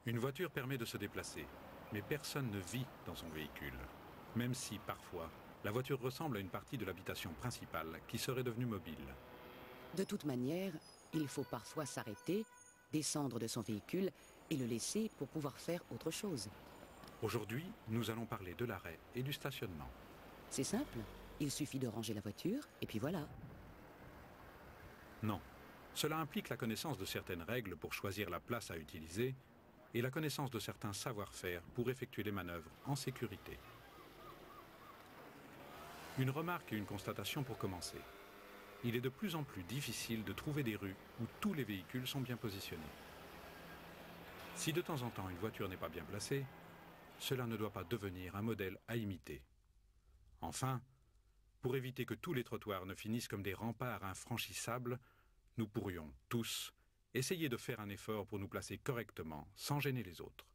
Une voiture permet de se déplacer, mais personne ne vit dans son véhicule. Même si, parfois, la voiture ressemble à une partie de l'habitation principale qui serait devenue mobile. De toute manière, il faut parfois s'arrêter, descendre de son véhicule et le laisser pour pouvoir faire autre chose. Aujourd'hui, nous allons parler de l'arrêt et du stationnement. C'est simple, il suffit de ranger la voiture et puis voilà. Non, cela implique la connaissance de certaines règles pour choisir la place à utiliser et la connaissance de certains savoir-faire pour effectuer les manœuvres en sécurité. Une remarque et une constatation pour commencer. Il est de plus en plus difficile de trouver des rues où tous les véhicules sont bien positionnés. Si de temps en temps une voiture n'est pas bien placée, cela ne doit pas devenir un modèle à imiter. Enfin, pour éviter que tous les trottoirs ne finissent comme des remparts infranchissables, nous pourrions tous essayer de faire un effort pour nous placer correctement, sans gêner les autres.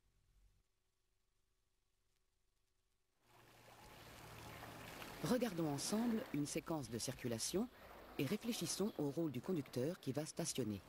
Regardons ensemble une séquence de circulation et réfléchissons au rôle du conducteur qui va stationner.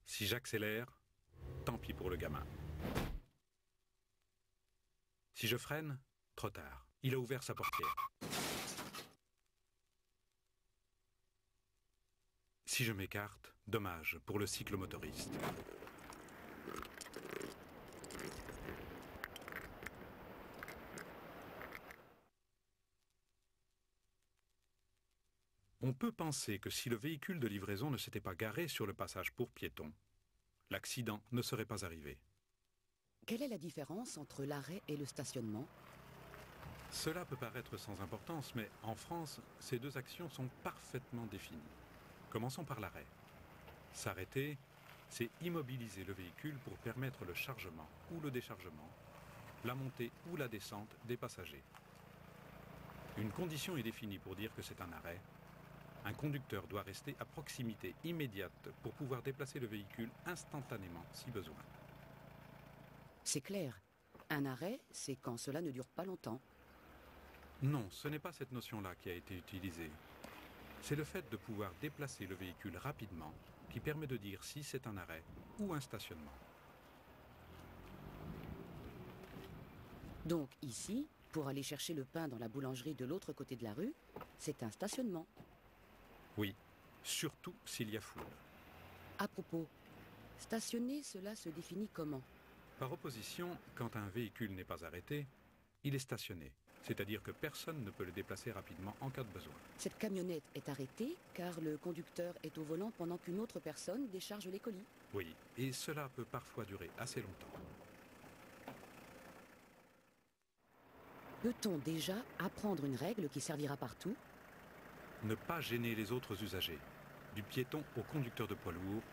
Si j'accélère, tant pis pour le gamin. Si je freine, trop tard. Il a ouvert sa portière. Si je m'écarte, dommage pour le cyclomotoriste. On peut penser que si le véhicule de livraison ne s'était pas garé sur le passage pour piétons, l'accident ne serait pas arrivé. Quelle est la différence entre l'arrêt et le stationnement? Cela peut paraître sans importance, mais en France, ces deux actions sont parfaitement définies. Commençons par l'arrêt. S'arrêter, c'est immobiliser le véhicule pour permettre le chargement ou le déchargement, la montée ou la descente des passagers. Une condition est définie pour dire que c'est un arrêt. Un conducteur doit rester à proximité immédiate pour pouvoir déplacer le véhicule instantanément si besoin. C'est clair. Un arrêt, c'est quand cela ne dure pas longtemps. Non, ce n'est pas cette notion-là qui a été utilisée. C'est le fait de pouvoir déplacer le véhicule rapidement qui permet de dire si c'est un arrêt ou un stationnement. Donc ici, pour aller chercher le pain dans la boulangerie de l'autre côté de la rue, c'est un stationnement. Oui, surtout s'il y a foule. À propos, stationner, cela se définit comment? Par opposition, quand un véhicule n'est pas arrêté, il est stationné, c'est-à-dire que personne ne peut le déplacer rapidement en cas de besoin. Cette camionnette est arrêtée car le conducteur est au volant pendant qu'une autre personne décharge les colis. Oui, et cela peut parfois durer assez longtemps. Peut-on déjà apprendre une règle qui servira partout? Ne pas gêner les autres usagers, du piéton au conducteur de poids lourd,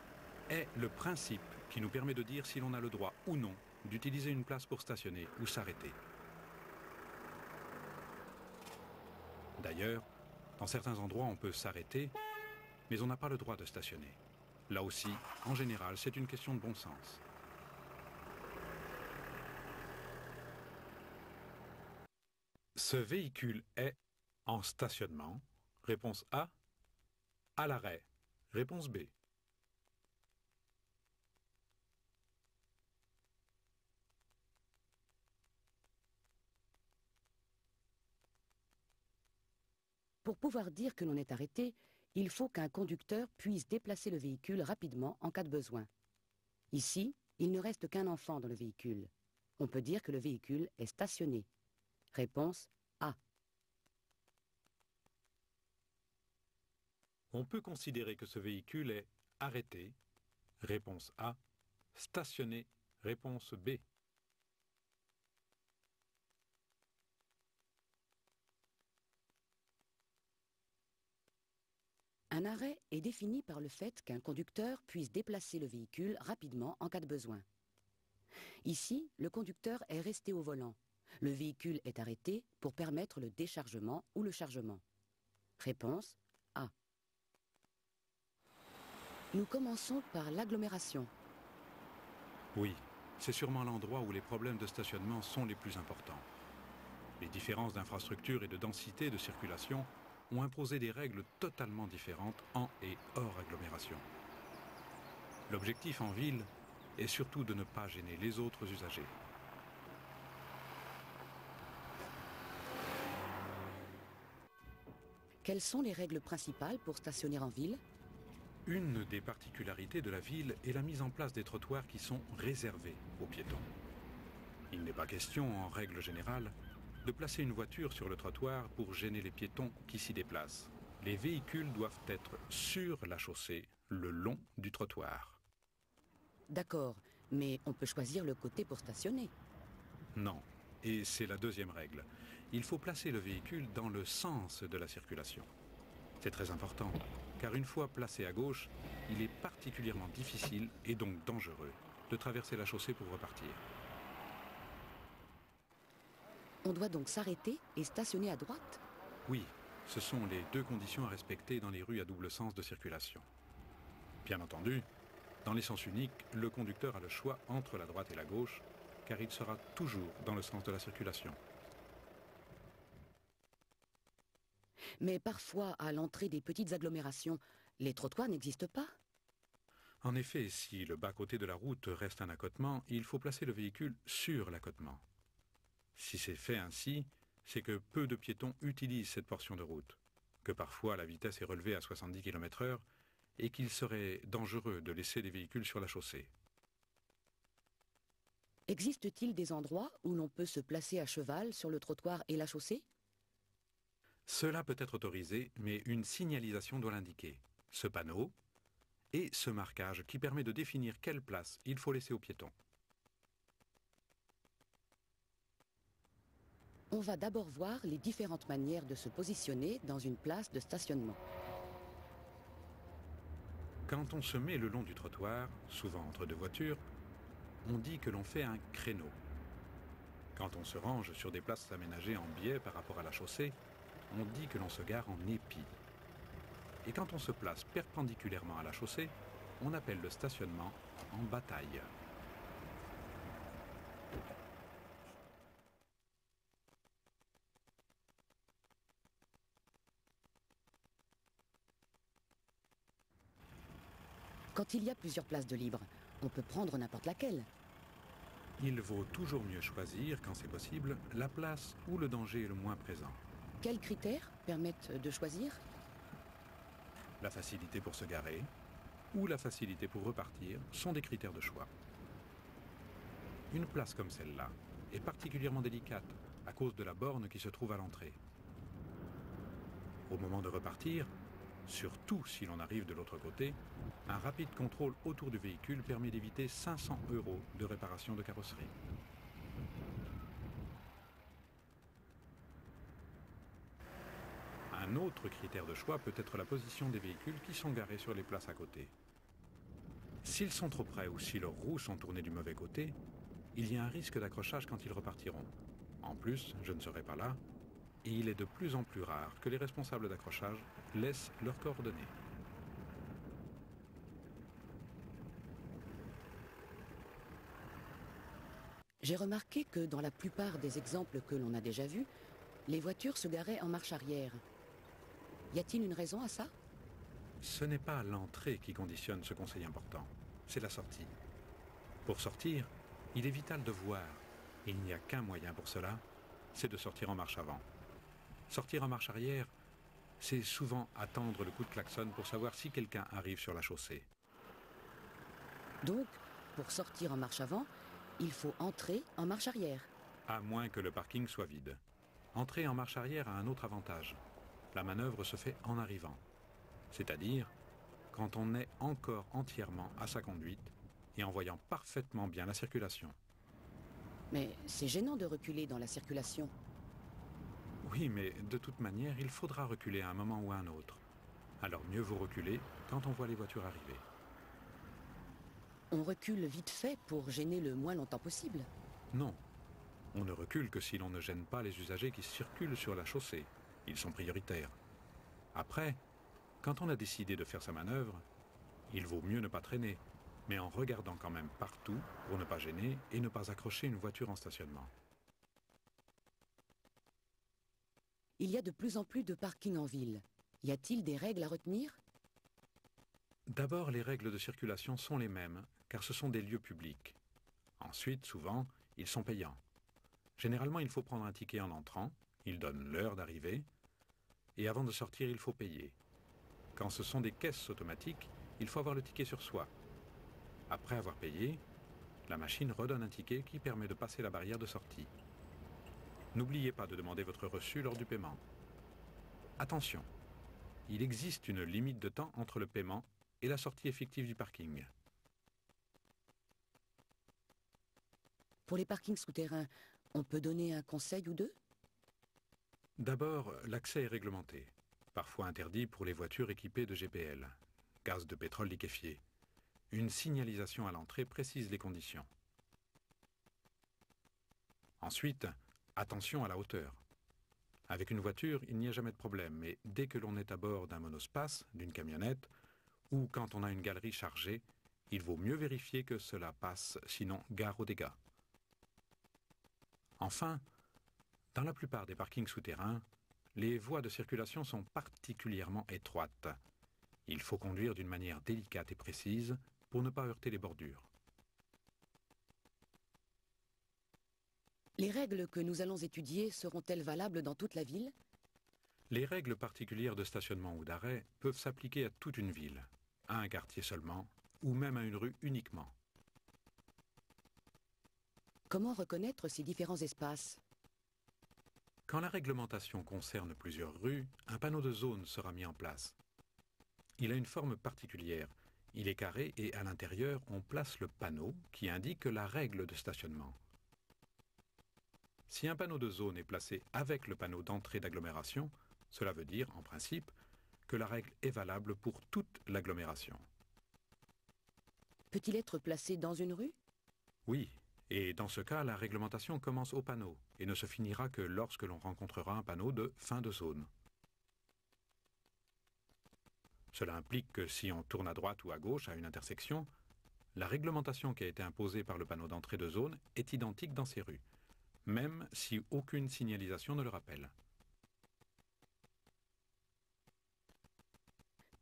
est le principe qui nous permet de dire si l'on a le droit ou non d'utiliser une place pour stationner ou s'arrêter. D'ailleurs, dans certains endroits, on peut s'arrêter, mais on n'a pas le droit de stationner. Là aussi, en général, c'est une question de bon sens. Ce véhicule est en stationnement. Réponse A. À l'arrêt. Réponse B. Pour pouvoir dire que l'on est arrêté, il faut qu'un conducteur puisse déplacer le véhicule rapidement en cas de besoin. Ici, Il ne reste qu'un enfant dans le véhicule. On peut dire que le véhicule est stationné. Réponse A. On peut considérer que ce véhicule est arrêté. Réponse A. Stationné. Réponse B. Un arrêt est défini par le fait qu'un conducteur puisse déplacer le véhicule rapidement en cas de besoin. Ici, le conducteur est resté au volant. Le véhicule est arrêté pour permettre le déchargement ou le chargement. Réponse A. Nous commençons par l'agglomération. Oui, c'est sûrement l'endroit où les problèmes de stationnement sont les plus importants. Les différences d'infrastructure et de densité de circulation ont imposé des règles totalement différentes en et hors agglomération. L'objectif en ville est surtout de ne pas gêner les autres usagers. Quelles sont les règles principales pour stationner en ville? Une des particularités de la ville est la mise en place des trottoirs qui sont réservés aux piétons. Il n'est pas question, en règle générale, de placer une voiture sur le trottoir pour gêner les piétons qui s'y déplacent. Les véhicules doivent être sur la chaussée, le long du trottoir. D'accord, mais on peut choisir le côté pour stationner. Non, et c'est la deuxième règle. Il faut placer le véhicule dans le sens de la circulation. C'est très important, car une fois placé à gauche, il est particulièrement difficile et donc dangereux de traverser la chaussée pour repartir. On doit donc s'arrêter et stationner à droite? Oui, ce sont les deux conditions à respecter dans les rues à double sens de circulation. Bien entendu, dans les sens uniques, le conducteur a le choix entre la droite et la gauche, car il sera toujours dans le sens de la circulation. Mais parfois, à l'entrée des petites agglomérations, les trottoirs n'existent pas. En effet, si le bas-côté de la route reste un accotement, il faut placer le véhicule sur l'accotement. Si c'est fait ainsi, c'est que peu de piétons utilisent cette portion de route, que parfois la vitesse est relevée à 70 km/h et qu'il serait dangereux de laisser les véhicules sur la chaussée. Existe-t-il des endroits où l'on peut se placer à cheval sur le trottoir et la chaussée? Cela peut être autorisé, mais une signalisation doit l'indiquer. Ce panneau et ce marquage qui permet de définir quelle place il faut laisser aux piétons. On va d'abord voir les différentes manières de se positionner dans une place de stationnement. Quand on se met le long du trottoir, souvent entre deux voitures, on dit que l'on fait un créneau. Quand on se range sur des places aménagées en biais par rapport à la chaussée, on dit que l'on se gare en épi. Et quand on se place perpendiculairement à la chaussée, on appelle le stationnement en bataille. Quand il y a plusieurs places de libre, on peut prendre n'importe laquelle. Il vaut toujours mieux choisir, quand c'est possible, la place où le danger est le moins présent. Quels critères permettent de choisir? La facilité pour se garer ou la facilité pour repartir sont des critères de choix. Une place comme celle-là est particulièrement délicate à cause de la borne qui se trouve à l'entrée. Au moment de repartir, surtout si l'on arrive de l'autre côté, un rapide contrôle autour du véhicule permet d'éviter 500 € de réparation de carrosserie. Un autre critère de choix peut être la position des véhicules qui sont garés sur les places à côté. S'ils sont trop près ou si leurs roues sont tournées du mauvais côté, il y a un risque d'accrochage quand ils repartiront. En plus, je ne serai pas là, et il est de plus en plus rare que les responsables d'accrochage laissent leurs coordonnées. J'ai remarqué que dans la plupart des exemples que l'on a déjà vus, les voitures se garaient en marche arrière. Y a-t-il une raison à ça? Ce n'est pas l'entrée qui conditionne ce conseil important, c'est la sortie. Pour sortir, il est vital de voir, et il n'y a qu'un moyen pour cela, c'est de sortir en marche avant. Sortir en marche arrière, c'est souvent attendre le coup de klaxon pour savoir si quelqu'un arrive sur la chaussée. Donc, pour sortir en marche avant, il faut entrer en marche arrière. À moins que le parking soit vide. Entrer en marche arrière a un autre avantage. La manœuvre se fait en arrivant. C'est-à-dire quand on est encore entièrement à sa conduite et en voyant parfaitement bien la circulation. Mais c'est gênant de reculer dans la circulation. Oui, mais de toute manière, il faudra reculer à un moment ou à un autre. Alors mieux vaut reculer quand on voit les voitures arriver. On recule vite fait pour gêner le moins longtemps possible. Non, on ne recule que si l'on ne gêne pas les usagers qui circulent sur la chaussée. Ils sont prioritaires. Après, quand on a décidé de faire sa manœuvre, il vaut mieux ne pas traîner, mais en regardant quand même partout pour ne pas gêner et ne pas accrocher une voiture en stationnement. Il y a de plus en plus de parkings en ville. Y a-t-il des règles à retenir? D'abord, les règles de circulation sont les mêmes, car ce sont des lieux publics. Ensuite, souvent, ils sont payants. Généralement, il faut prendre un ticket en entrant, il donne l'heure d'arrivée, et avant de sortir, il faut payer. Quand ce sont des caisses automatiques, il faut avoir le ticket sur soi. Après avoir payé, la machine redonne un ticket qui permet de passer la barrière de sortie. N'oubliez pas de demander votre reçu lors du paiement. Attention, il existe une limite de temps entre le paiement et la sortie effective du parking. Pour les parkings souterrains, on peut donner un conseil ou deux? D'abord, l'accès est réglementé, parfois interdit pour les voitures équipées de GPL, gaz de pétrole liquéfié. Une signalisation à l'entrée précise les conditions. Ensuite, attention à la hauteur. Avec une voiture, il n'y a jamais de problème, mais dès que l'on est à bord d'un monospace, d'une camionnette, ou quand on a une galerie chargée, il vaut mieux vérifier que cela passe, sinon gare aux dégâts. Enfin, dans la plupart des parkings souterrains, les voies de circulation sont particulièrement étroites. Il faut conduire d'une manière délicate et précise pour ne pas heurter les bordures. Les règles que nous allons étudier seront-elles valables dans toute la ville? Les règles particulières de stationnement ou d'arrêt peuvent s'appliquer à toute une ville, à un quartier seulement, ou même à une rue uniquement. Comment reconnaître ces différents espaces? Quand la réglementation concerne plusieurs rues, un panneau de zone sera mis en place. Il a une forme particulière. Il est carré et à l'intérieur, on place le panneau qui indique la règle de stationnement. Si un panneau de zone est placé avec le panneau d'entrée d'agglomération, cela veut dire, en principe, que la règle est valable pour toute l'agglomération. Peut-il être placé dans une rue? Oui, et dans ce cas, la réglementation commence au panneau et ne se finira que lorsque l'on rencontrera un panneau de fin de zone. Cela implique que si on tourne à droite ou à gauche à une intersection, la réglementation qui a été imposée par le panneau d'entrée de zone est identique dans ces rues, même si aucune signalisation ne le rappelle.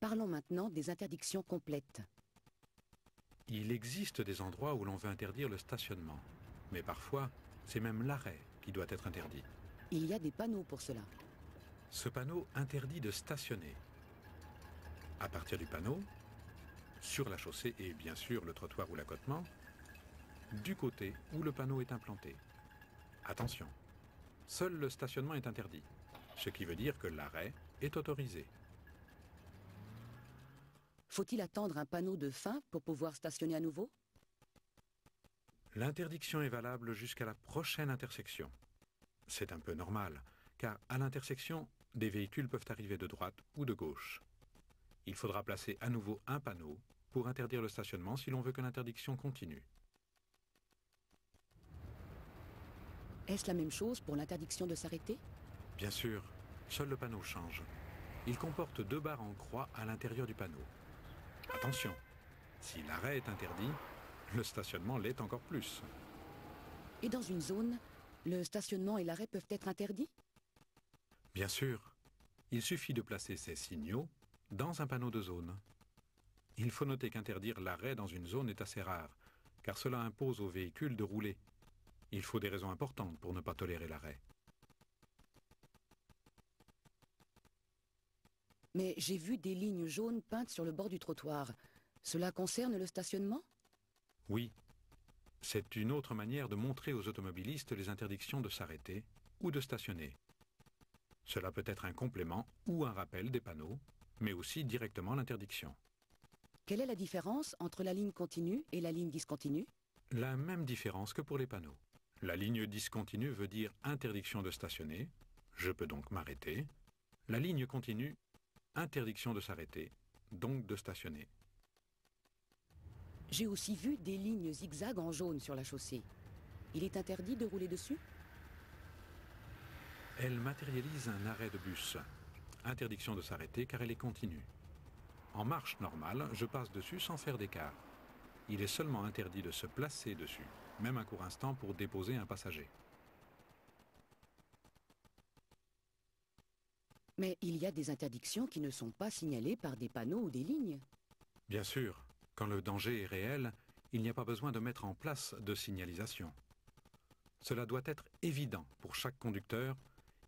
Parlons maintenant des interdictions complètes. Il existe des endroits où l'on veut interdire le stationnement, mais parfois, c'est même l'arrêt qui doit être interdit. Il y a des panneaux pour cela. Ce panneau interdit de stationner. À partir du panneau, sur la chaussée et bien sûr le trottoir ou l'accotement, du côté où le panneau est implanté. Attention, seul le stationnement est interdit, ce qui veut dire que l'arrêt est autorisé. Faut-il attendre un panneau de fin pour pouvoir stationner à nouveau? L'interdiction est valable jusqu'à la prochaine intersection. C'est un peu normal, car à l'intersection, des véhicules peuvent arriver de droite ou de gauche. Il faudra placer à nouveau un panneau pour interdire le stationnement si l'on veut que l'interdiction continue. Est-ce la même chose pour l'interdiction de s'arrêter? Bien sûr, seul le panneau change. Il comporte 2 barres en croix à l'intérieur du panneau. Attention, si l'arrêt est interdit, le stationnement l'est encore plus. Et dans une zone, le stationnement et l'arrêt peuvent être interdits? Bien sûr, il suffit de placer ces signaux dans un panneau de zone. Il faut noter qu'interdire l'arrêt dans une zone est assez rare, car cela impose aux véhicules de rouler. Il faut des raisons importantes pour ne pas tolérer l'arrêt. Mais j'ai vu des lignes jaunes peintes sur le bord du trottoir. Cela concerne le stationnement? Oui, C'est une autre manière de montrer aux automobilistes les interdictions de s'arrêter ou de stationner. Cela peut être un complément ou un rappel des panneaux, mais aussi directement l'interdiction. Quelle est la différence entre la ligne continue et la ligne discontinue? La même différence que pour les panneaux. La ligne discontinue veut dire interdiction de stationner, je peux donc m'arrêter. La ligne continue, interdiction de s'arrêter, donc de stationner. J'ai aussi vu des lignes zigzag en jaune sur la chaussée. Il est interdit de rouler dessus? Elle matérialise un arrêt de bus. Interdiction de s'arrêter car elle est continue. En marche normale, je passe dessus sans faire d'écart. Il est seulement interdit de se placer dessus, même un court instant pour déposer un passager. Mais il y a des interdictions qui ne sont pas signalées par des panneaux ou des lignes. Bien sûr, quand le danger est réel, il n'y a pas besoin de mettre en place de signalisation. Cela doit être évident pour chaque conducteur.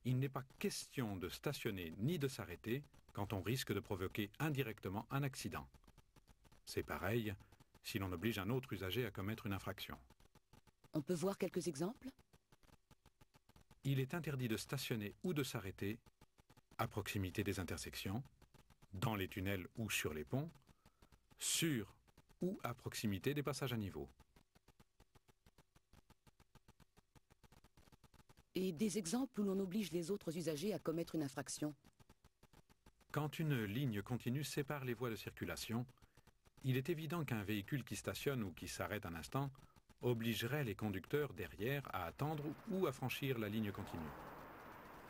Il n'est pas question de stationner ni de s'arrêter quand on risque de provoquer indirectement un accident. C'est pareil si l'on oblige un autre usager à commettre une infraction. On peut voir quelques exemples? Il est interdit de stationner ou de s'arrêter à proximité des intersections, dans les tunnels ou sur les ponts, sur ou à proximité des passages à niveau. Et des exemples où l'on oblige les autres usagers à commettre une infraction? Quand une ligne continue sépare les voies de circulation, il est évident qu'un véhicule qui stationne ou qui s'arrête un instant obligerait les conducteurs derrière à attendre ou à franchir la ligne continue.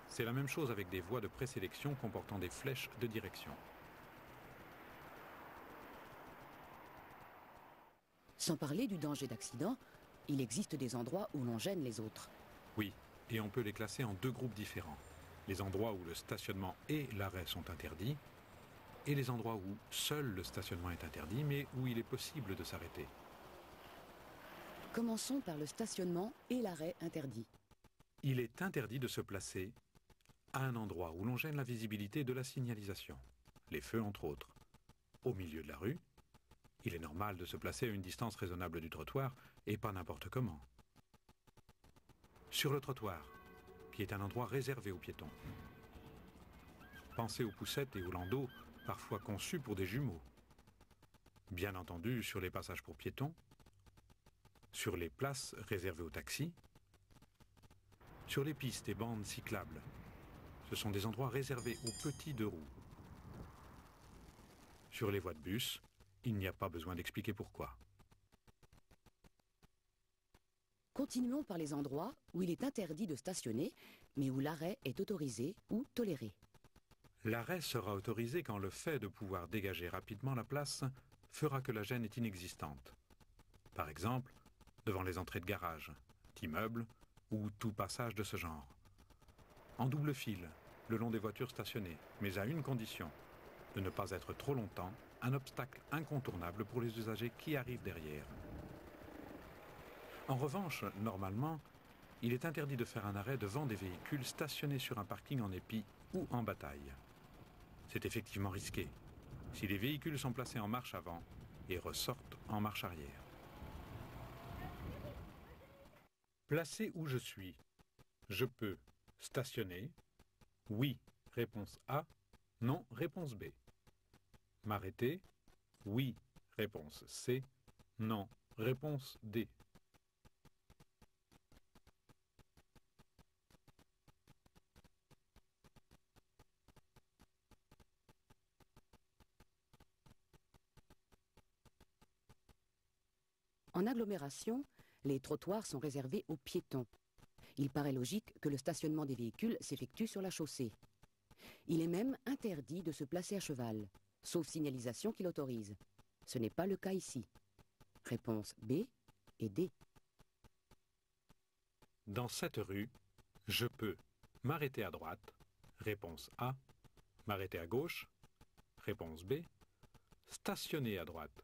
C'est la même chose avec des voies de présélection comportant des flèches de direction. Sans parler du danger d'accident, il existe des endroits où l'on gêne les autres. Oui, et on peut les classer en deux groupes différents. Les endroits où le stationnement et l'arrêt sont interdits, et les endroits où seul le stationnement est interdit, mais où il est possible de s'arrêter. Commençons par le stationnement et l'arrêt interdit. Il est interdit de se placer à un endroit où l'on gêne la visibilité de la signalisation, les feux entre autres. Au milieu de la rue, il est normal de se placer à une distance raisonnable du trottoir et pas n'importe comment. Sur le trottoir, qui est un endroit réservé aux piétons. Pensez aux poussettes et aux landaux, parfois conçus pour des jumeaux. Bien entendu, sur les passages pour piétons, sur les places réservées aux taxis, sur les pistes et bandes cyclables. Ce sont des endroits réservés aux petits deux roues. Sur les voies de bus, il n'y a pas besoin d'expliquer pourquoi. Continuons par les endroits où il est interdit de stationner, mais où l'arrêt est autorisé ou toléré. L'arrêt sera autorisé quand le fait de pouvoir dégager rapidement la place fera que la gêne est inexistante. Par exemple, devant les entrées de garage, d'immeubles ou tout passage de ce genre. En double file, le long des voitures stationnées, mais à une condition, de ne pas être trop longtemps un obstacle incontournable pour les usagers qui arrivent derrière. En revanche, normalement, il est interdit de faire un arrêt devant des véhicules stationnés sur un parking en épi ou en bataille. C'est effectivement risqué, si les véhicules sont placés en marche avant et ressortent en marche arrière. Placé où je suis, je peux stationner. Oui, réponse A. Non, réponse B. M'arrêter. Oui, réponse C. Non, réponse D. En agglomération, les trottoirs sont réservés aux piétons. Il paraît logique que le stationnement des véhicules s'effectue sur la chaussée. Il est même interdit de se placer à cheval, sauf signalisation qui l'autorise. Ce n'est pas le cas ici. Réponse B et D. Dans cette rue, je peux m'arrêter à droite. Réponse A. M'arrêter à gauche. Réponse B. Stationner à droite.